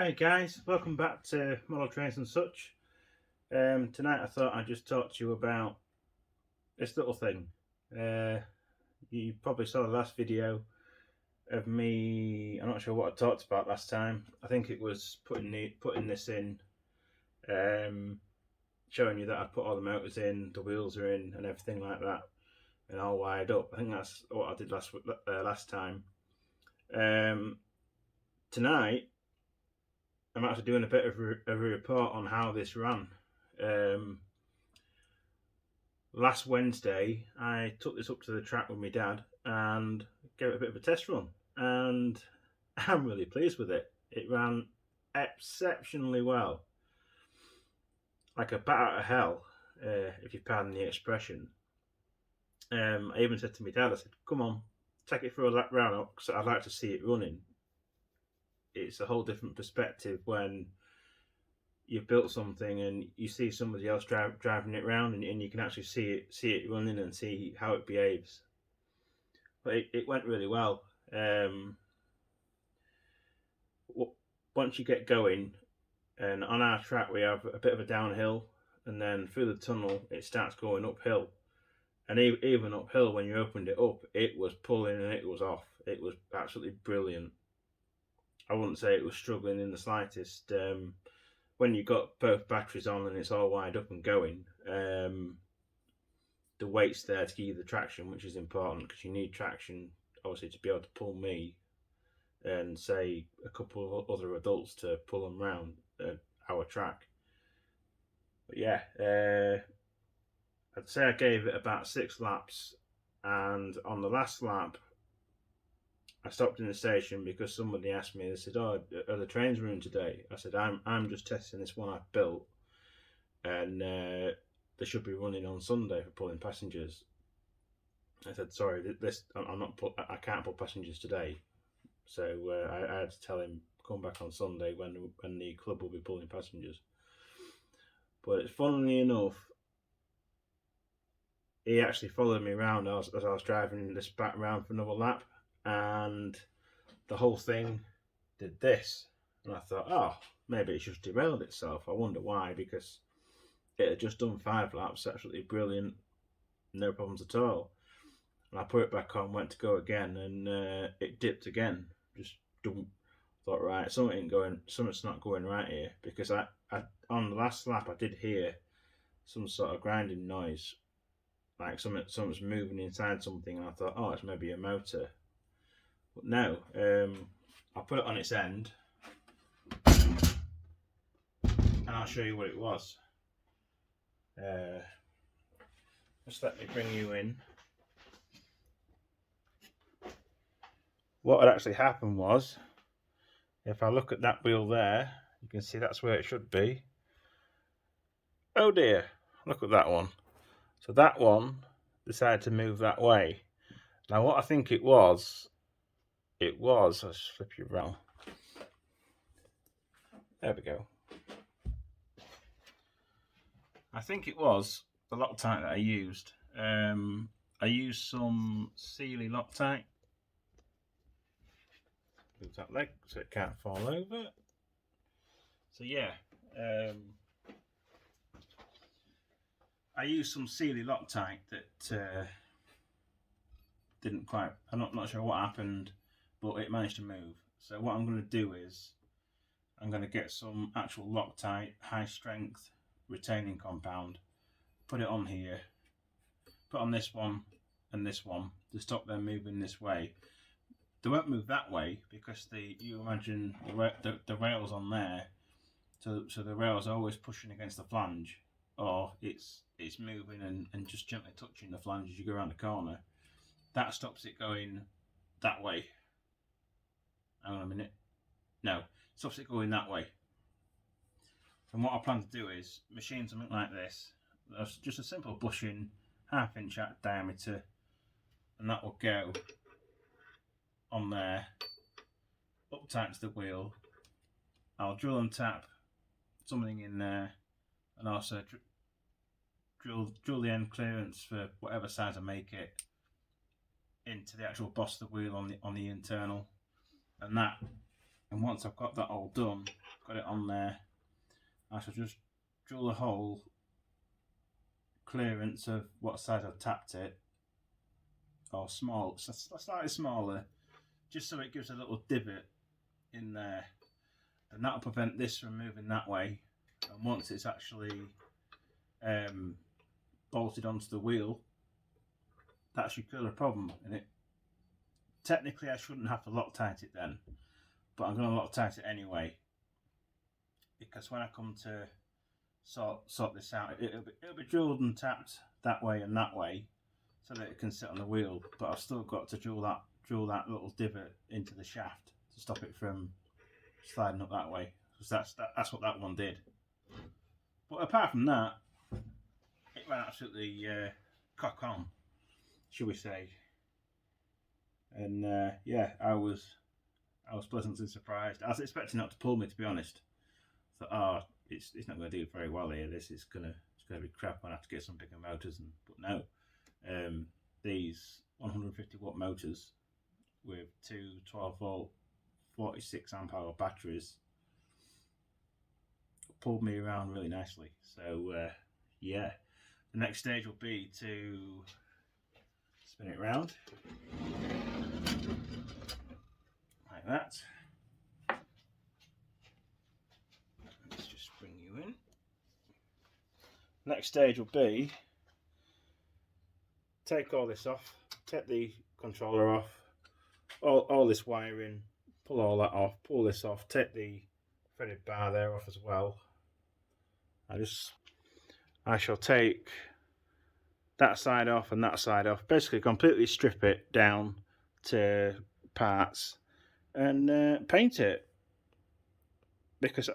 Hey guys, welcome back to Model Trains and Such. Tonight I thought I'd just talk to you about this little thing. You probably saw the last video of me. I'm not sure what I talked about last time. I think it was putting this in, showing you that I'd put all the motors in, the wheels are in, and everything like that, and all wired up. I think that's what I did last time. Tonight I'm actually doing a bit of a report on how this ran. Last Wednesday, I took this up to the track with my dad and gave it a bit of a test run, and I'm really pleased with it. It ran exceptionally well, like a bat out of hell, if you pardon the expression. I even said to my dad, I said, "Come on, take it for a lap round, because I'd like to see it running." It's a whole different perspective when you've built something and you see somebody else driving it around, and you can actually see it running and see how it behaves. But it went really well. Once you get going, and on our track we have a bit of a downhill, and then through the tunnel it starts going uphill. And even uphill, when you opened it up, it was pulling and it was off. It was absolutely brilliant. I wouldn't say it was struggling in the slightest. When you got both batteries on and it's all wired up and going, the weight's there to give you the traction, which is important because you need traction, obviously, to be able to pull me and say a couple of other adults to pull them round our track. But yeah, I'd say I gave it about 6 laps, and on the last lap I stopped in the station because somebody asked me. They said, "Oh, are the trains running today?" I said, "I'm just testing this one I've built, and they should be running on Sunday for pulling passengers." I said, "Sorry, I can't pull passengers today." So I had to tell him come back on Sunday when the club will be pulling passengers. But funnily enough, he actually followed me around as I was driving this back round for another lap, and the whole thing did this. And I thought, oh, maybe it's just derailed itself. I wonder why, because it had just done 5 laps, absolutely brilliant, no problems at all. And I put it back on, went to go again, and it dipped again. Just thought, right, something's not going right here, because I on the last lap I did hear some sort of grinding noise, like something's moving inside something, and I thought, oh, it's maybe a motor. But no, I put it on its end, and I'll show you what it was. Just let me bring you in. What had actually happened was, if I look at that wheel there, you can see that's where it should be. Oh dear, look at that one. So that one decided to move that way. Now what I think it was, let's flip you around. There we go. I think it was the Loctite that I used. I used some Sealy Loctite. Move that leg so it can't fall over. So yeah, I used some Sealy Loctite that didn't quite. I'm not sure what happened, but it managed to move. So what I'm going to do is I'm going to get some actual Loctite high strength retaining compound, put it on here, put on this one and this one to stop them moving this way. They won't move that way because you imagine the rails on there, so the rails are always pushing against the flange, or it's moving and just gently touching the flange as you go around the corner. That stops it going that way. Hang on a minute. No, stops it going that way. And what I plan to do is machine something like this. That's just a simple bushing, 1/2 inch diameter, and that will go on there, up tight to the wheel. I'll drill and tap something in there, and also drill the end clearance for whatever size I make it into the actual boss of the wheel on the internal, and once I've got that all done, got it on there, I shall just drill a hole clearance of what side I've tapped it, or small, slightly smaller, just so it gives a little divot in there, and that'll prevent this from moving that way. And once it's actually bolted onto the wheel, that should kill a problem. And it technically I shouldn't have to Loctite it then, but I'm going to Loctite it anyway, because when I come to sort this out, it'll be drilled and tapped that way and that way, so that it can sit on the wheel. But I've still got to drill that little divot into the shaft to stop it from sliding up that way, because that's what that one did. But apart from that, it ran absolutely cock on, shall we say. And yeah, I was pleasantly surprised. I was expecting it not to pull me, to be honest. I thought, oh, it's not going to do very well here. It's gonna be crap. I'm gonna have to get some bigger motors. But no, these 150 watt motors with two 12 volt 46 amp hour batteries pulled me around really nicely. So yeah, the next stage will be to spin it round like that. Let's just bring you in. Next stage will be take all this off, take the controller off, all this wiring, pull all that off, pull this off, take the threaded bar there off as well. I shall take that side off and that side off, basically completely strip it down to parts and paint it, because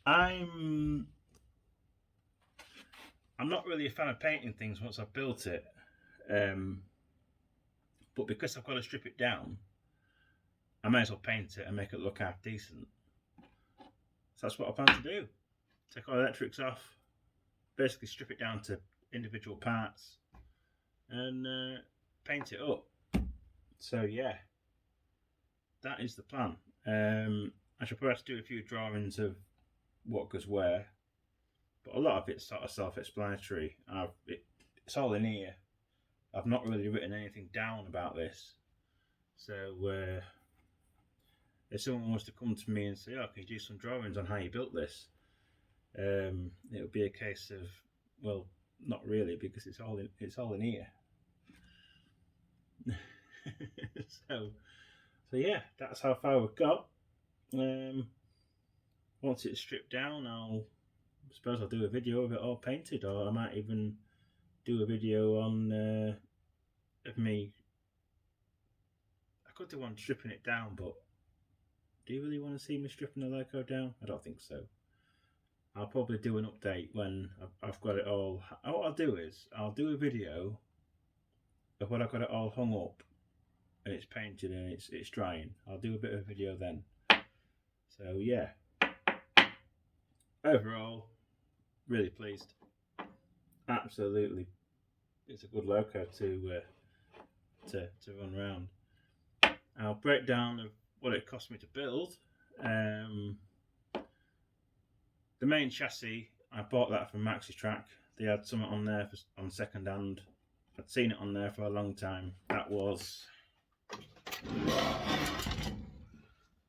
I'm not really a fan of painting things once I've built it, but because I've got to strip it down, I may as well paint it and make it look half decent. So that's what I plan to do. Take all the electrics off, basically strip it down to individual parts, and paint it up. So yeah, that is the plan. I should probably have to do a few drawings of what goes where, but a lot of it's sort of self-explanatory. It's all in here. I've not really written anything down about this, so if someone was to come to me and say, "Oh, can you do some drawings on how you built this?" it would be a case of, well, not really, because it's all in here. so yeah, that's how far we've got. Once it's stripped down, I suppose I'll do a video of it all painted, or I might even do a video on of me. I could do one stripping it down, but do you really want to see me stripping the loco down? I don't think so. I'll probably do an update when I've got it all. What I'll do is I'll do a video of when I've got it all hung up and it's painted and it's drying. I'll do a bit of a video then. So yeah, overall, really pleased. Absolutely, it's a good loco to run around. I'll break down of what it cost me to build. The main chassis, I bought that from MaxiTrack. They had something on there on second hand. I'd seen it on there for a long time. That was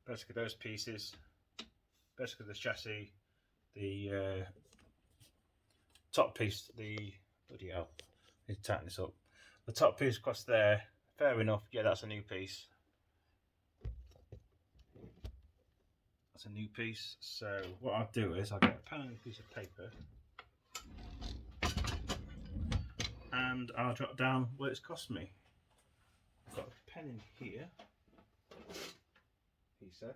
basically those pieces, basically the chassis, the top piece, bloody hell, I need to tighten this up. The top piece cost there, fair enough, yeah, that's a new piece. That's a new piece. So what I'll do is I'll get a pen and a piece of paper, and I'll jot down what it's cost me. I've got a pen in here, he said.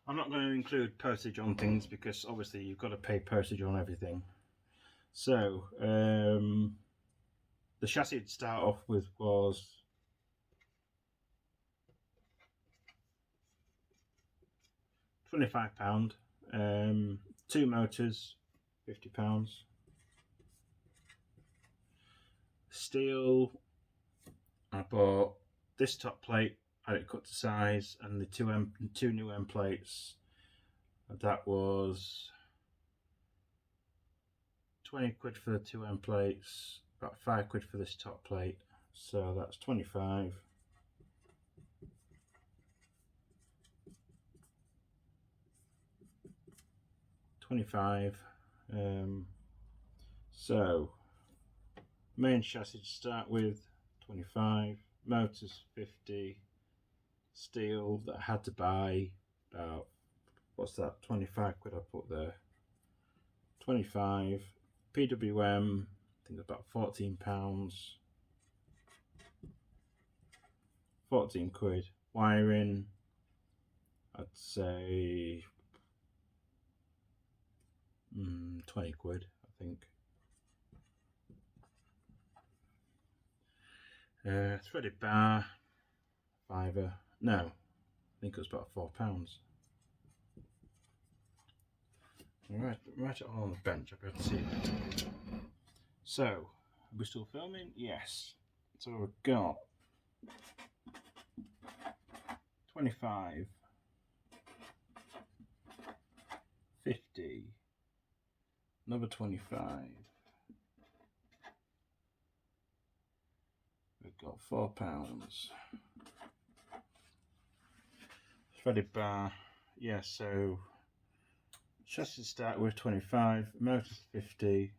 I'm not going to include postage on things because obviously you've got to pay postage on everything. So the chassis to start off with was £25. 2 motors, £50. Steel, I bought this top plate, had it cut to size, and the two new end plates. That was 20 quid for the two end plates, about 5 quid for this top plate, so that's 25. So main chassis to start with, 25, motors 50, steel that I had to buy, about, what's that, 25 quid I put there, 25, PWM, I think about £14, 14 quid, wiring, I'd say 20 quid, I think. Threaded bar, £5. No, I think it was about £4. Right it all on the bench, I'll be able to see it. So, are we still filming? Yes. So we've got 25, 50, another 25. We've got £4. Threaded bar, yeah, so chassis start with 25, motors 50,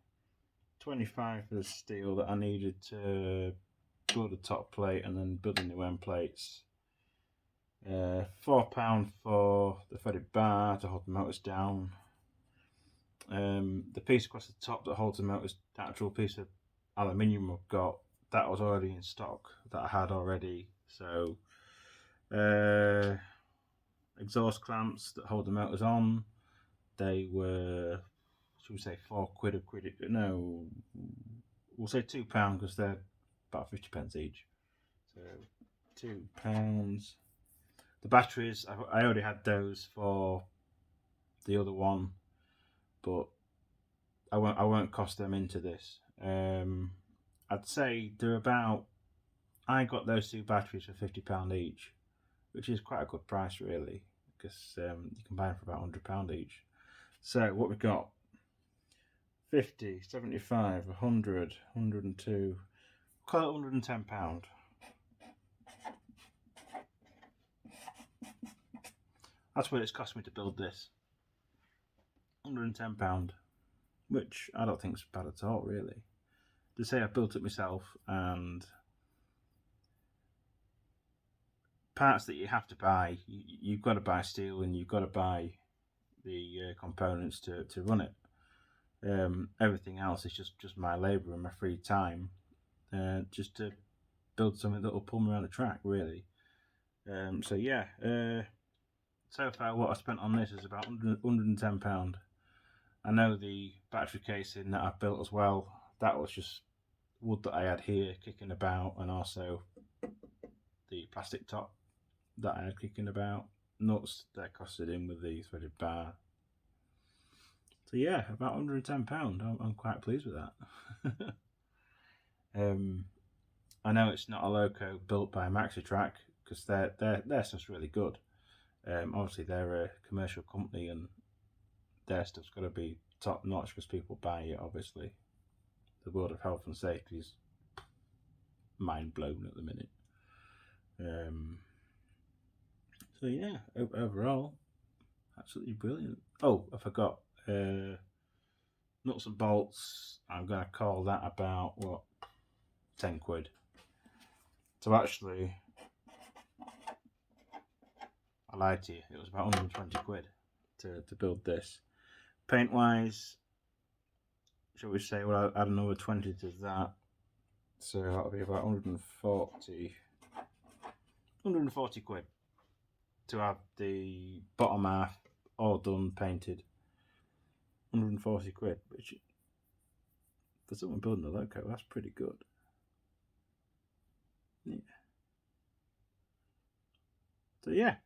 25 for the steel that I needed to build a top plate and then build the new end plates. £4 for the threaded bar to hold the motors down. The piece across the top that holds the motors, the actual piece of aluminium I've got, that was already in stock, that I had already. So exhaust clamps that hold the motors on, they were, should we say, 4 quid, no, we'll say £2 because they're about 50p each. So £2. The batteries, I already had those for the other one, but I won't cost them into this. I'd say they're about, I got those 2 batteries for £50 each, which is quite a good price really, because you can buy them for about £100 each. So what we've got, 50, 75, 100, 102, call it £110. That's what it's cost me to build this. £110, which I don't think is bad at all really. To say I built it myself, and parts that you have to buy, you've got to buy steel and you've got to buy the components to run it. Everything else is just my labour and my free time, just to build something that will pull me around the track really. So yeah, so far what I spent on this is about £110. I know the battery casing that I've built as well, that was just wood that I had here kicking about, and also the plastic top that I had kicking about, nuts that I costed in with the threaded bar. So yeah, about £110. I'm quite pleased with that. I know it's not a loco built by Maxitrack, because their stuff's really good. Obviously they're a commercial company and their stuff's got to be top notch because people buy it. Obviously, the world of health and safety is mind blown at the minute. So yeah, overall, absolutely brilliant. Oh, I forgot, nuts and bolts. I'm gonna call that about, what, 10 quid. So actually, I lied to you, it was about 120 quid to build this. Paint wise, shall we say, well, I'll add another 20 to that, so that'll be about 140 quid to have the bottom half all done, painted. 140 quid, which for someone building a loco, that's pretty good. Yeah. So yeah,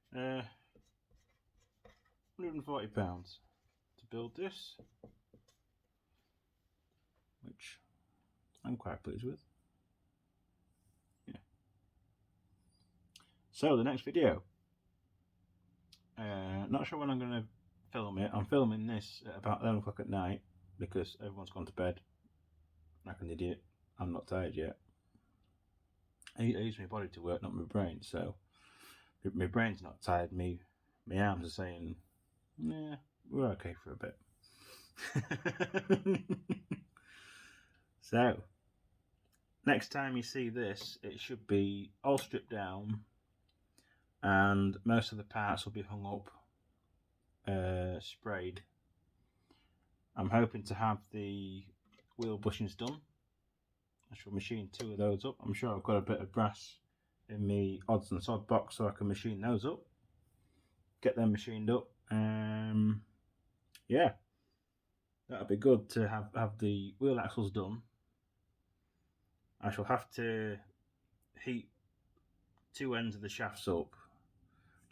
£140 to build this, which I'm quite pleased with. Yeah. So the next video, not sure when I'm going to film it. I'm filming this at about 11 o'clock at night because everyone's gone to bed like an idiot. I'm not tired yet. I use my body to work, not my brain. So my brain's not tired. My arms are saying, "Yeah, we're okay for a bit." So next time you see this, it should be all stripped down, and most of the parts will be hung up, sprayed. I'm hoping to have the wheel bushings done. I shall machine 2 of those up. I'm sure I've got a bit of brass in my odds and sods box, so I can machine those up, get them machined up. Yeah, that'd be good to have the wheel axles done. I shall have to heat 2 ends of the shafts up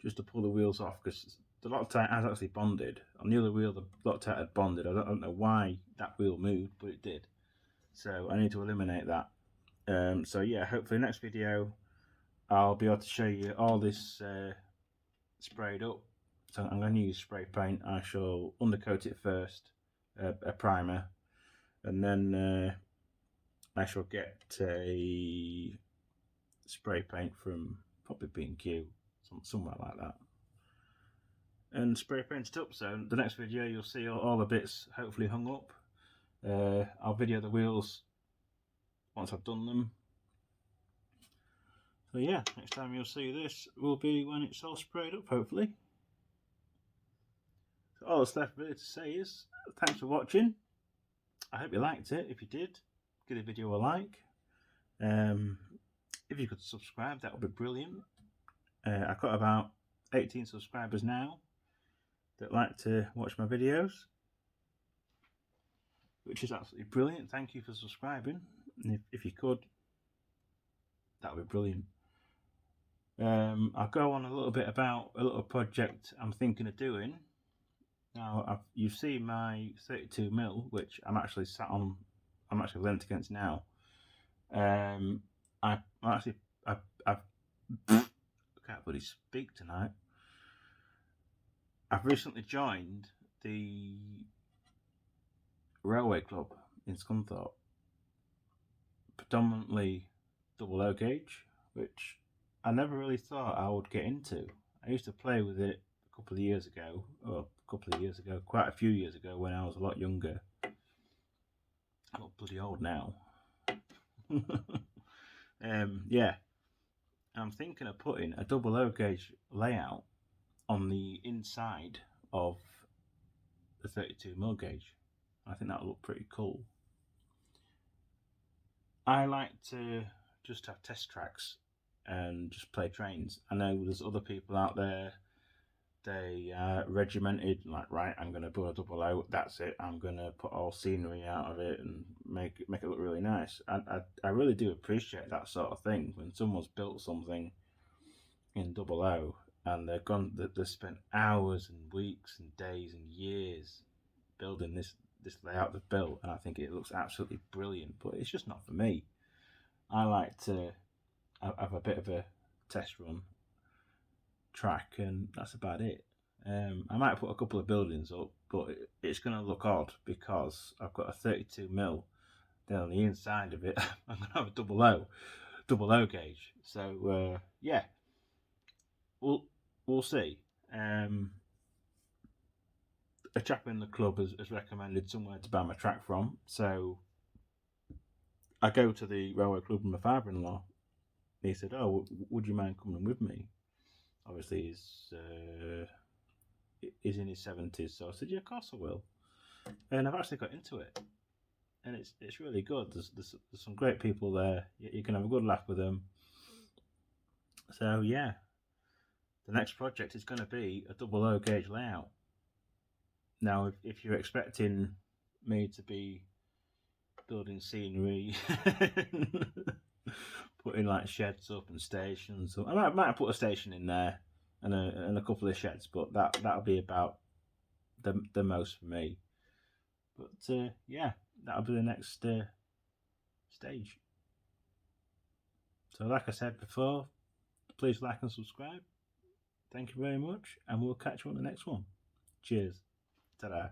just to pull the wheels off, because the Loctite has actually bonded. On the other wheel, the Loctite had bonded. I don't know why that wheel moved, but it did. So I need to eliminate that. So yeah, hopefully next video I'll be able to show you all this sprayed up. So I'm going to use spray paint. I shall undercoat it first, a primer, and then I shall get a spray paint from probably B&Q, somewhere like that, and spray paint it up. So the next video you'll see all the bits hopefully hung up. I'll video the wheels once I've done them. So yeah, next time you'll see this will be when it's all sprayed up, hopefully. So all that's left really to say is thanks for watching. I hope you liked it. If you did, give the video a like. If you could subscribe, that would be brilliant. I've got about 18 subscribers now that like to watch my videos, which is absolutely brilliant. Thank you for subscribing. And if you could, that would be brilliant. I'll go on a little bit about a little project I'm thinking of doing. Now, you've seen my 32mm, which I'm actually lent against now. I can't really speak tonight. I've recently joined the railway club in Scunthorpe, predominantly double O gauge, which I never really thought I would get into. I used to play with it quite a few years ago, when I was a lot younger. I'm not bloody old now. Yeah, I'm thinking of putting a double O gauge layout on the inside of the 32mm gauge. I think that'll look pretty cool. I like to just have test tracks and just play trains. I know there's other people out there, they are regimented, like, right, I'm going to put a double O, that's it, I'm going to put all scenery out of it and make it look really nice. I really do appreciate that sort of thing, when someone's built something in double O and they've spent hours and weeks and days and years building this layout they've built, and I think it looks absolutely brilliant, but it's just not for me. I like to have a bit of a test run track, and that's about it. I might put a couple of buildings up, but it's going to look odd because I've got a 32mm. Then on the inside of it, I'm going to have a double O gauge. So yeah, we'll see. A chap in the club has recommended somewhere to buy my track from, so I go to the railway club with my father-in-law. He said, "Oh, would you mind coming with me?" Obviously, he's in his 70s, so I said, "Yeah, of course I will." And I've actually got into it, and it's really good. There's some great people there. You can have a good laugh with them. So yeah, the next project is going to be a double O gauge layout. Now, if you're expecting me to be building scenery, putting like sheds up and stations, I might put a station in there and a couple of sheds, but that'll be about the most for me. But yeah, that'll be the next stage. So like I said before, please like and subscribe. Thank you very much, and we'll catch you on the next one. Cheers. Ta-da.